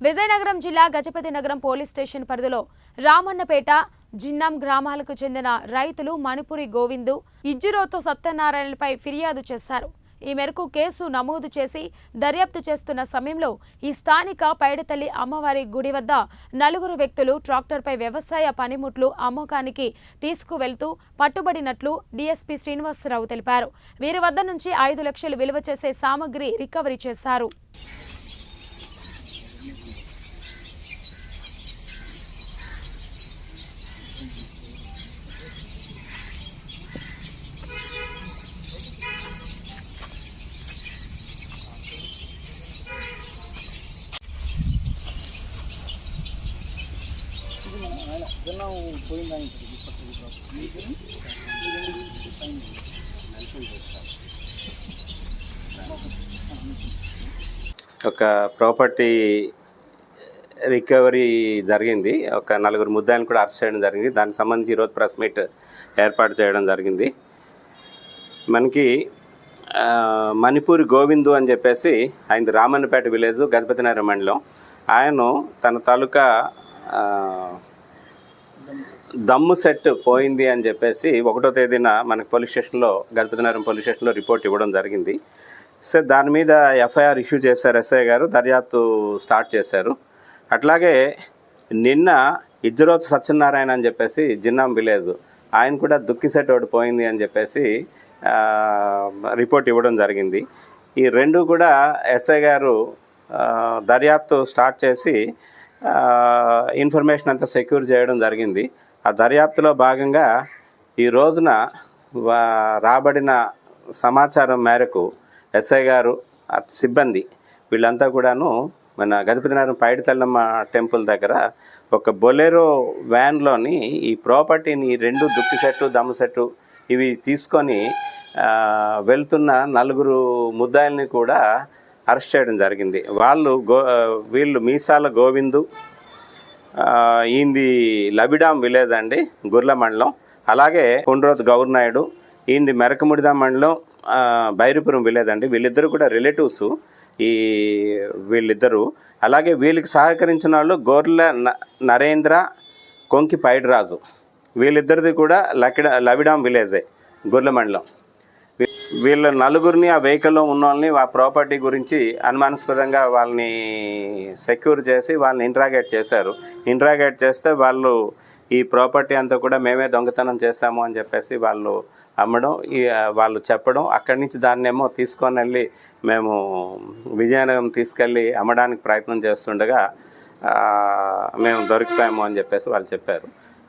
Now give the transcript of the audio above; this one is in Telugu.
విజయనగరం జిల్లా గజపతి నగరం పోలీస్ స్టేషన్ పరిధిలో రామన్నపేట, జిన్నాం గ్రామాలకు చెందిన రైతులు మణిపురి గోవిందు, ఇజ్జిరోతు సత్యనారాయణపై ఫిర్యాదు చేశారు. ఈ మేరకు కేసు నమోదు చేసి దర్యాప్తు చేస్తున్న సమయంలో ఈ స్థానిక పైడితల్లి అమ్మవారి గుడి వద్ద 4 వ్యక్తులు ట్రాక్టర్పై వ్యవసాయ పనిముట్లు అమ్మకానికి తీసుకువెళ్తూ పట్టుబడినట్లు డీఎస్పీ శ్రీనివాసరావు తెలిపారు. వీరి వద్ద నుంచి 5 లక్షలు విలువ చేసే సామగ్రి రికవరీ చేశారు. ఒక ప్రాపర్టీ రికవరీ జరిగింది. ఒక 4 ముద్దాయిలను కూడా అరెస్ట్ చేయడం జరిగింది. దానికి సంబంధించి ఈరోజు ప్రెస్ మీట్ ఏర్పాటు చేయడం జరిగింది. మనకి మణిపూరి గోవిందు అని చెప్పేసి ఆయన రామన్నపేట విలేజ్, గజపతి నగరం మండలం. ఆయన తన తాలూకా దమ్ము సెట్ పోయింది అని చెప్పేసి 1వ తేదీన మనకి పోలీస్ స్టేషన్లో, గజపతి నగరం పోలీస్ స్టేషన్లో రిపోర్ట్ ఇవ్వడం జరిగింది. సో దాని మీద ఎఫ్ఐఆర్ ఇష్యూ చేశారు ఎస్ఐ గారు, దర్యాప్తు స్టార్ట్ చేశారు. అట్లాగే నిన్న ఇజ్జిరోతు సత్యనారాయణ అని చెప్పేసి జిన్నాం విలేజ్, ఆయన కూడా దుక్కి సెట్ ఒకటి పోయింది అని చెప్పేసి రిపోర్ట్ ఇవ్వడం జరిగింది. ఈ 2 కూడా ఎస్ఐ గారు దర్యాప్తు స్టార్ట్ చేసి ఇన్ఫర్మేషన్ అంతా సెక్యూర్ చేయడం జరిగింది. ఆ దర్యాప్తులో భాగంగా ఈ రోజున రాబడిన సమాచారం మేరకు ఎస్ఐ గారు, సిబ్బంది వీళ్ళంతా కూడాను మన గజపతి నగరం పైడితల్లమ్మ టెంపుల్ దగ్గర ఒక బొలెరో వ్యాన్లోని ఈ ప్రాపర్టీని 2 దుక్కి సెట్టు, దమ్ము సెట్టు ఇవి తీసుకొని వెళ్తున్న 4 ముద్దాయిల్ని కూడా అరెస్ట్ చేయడం జరిగింది. వీళ్ళు మీసాల గోవిందు, ఈంది లబిడాం విలేజ్ అండి, గుర్ల మండలం. అలాగే కొండ్రోతు గౌర్నాయుడు, ఈంది మెరకముడిదా మండలం, బైరిపురం విలేజ్ అండి. వీళ్ళిద్దరు కూడా రిలేటివ్స్ వీళ్ళిద్దరూ. అలాగే వీళ్ళకి సహకరించిన వాళ్ళు గోర్ల నరేంద్ర, కొంకి పైడిరాజు, వీళ్ళిద్దరిది కూడా లబిడాం విలేజే, గుర్ల మండలం. వీళ్ళ 4గురిని, ఆ వెహికల్లో ఉన్న వాళ్ళని, ఆ ప్రాపర్టీ గురించి అనుమానాస్పదంగా వాళ్ళని సెక్యూర్ చేసి వాళ్ళని ఇంట్రాగేట్ చేశారు. ఇంట్రాగేట్ చేస్తే వాళ్ళు ఈ ప్రాపర్టీ అంతా కూడా మేమే దొంగతనం చేశాము అని చెప్పేసి వాళ్ళు అమ్మడం, వాళ్ళు చెప్పడం, అక్కడి నుంచి దాన్నేమో తీసుకొని వెళ్ళి మేము విజయనగరం తీసుకెళ్ళి అమ్మడానికి ప్రయత్నం చేస్తుండగా మేము దొరికిపోయాము అని చెప్పేసి వాళ్ళు చెప్పారు.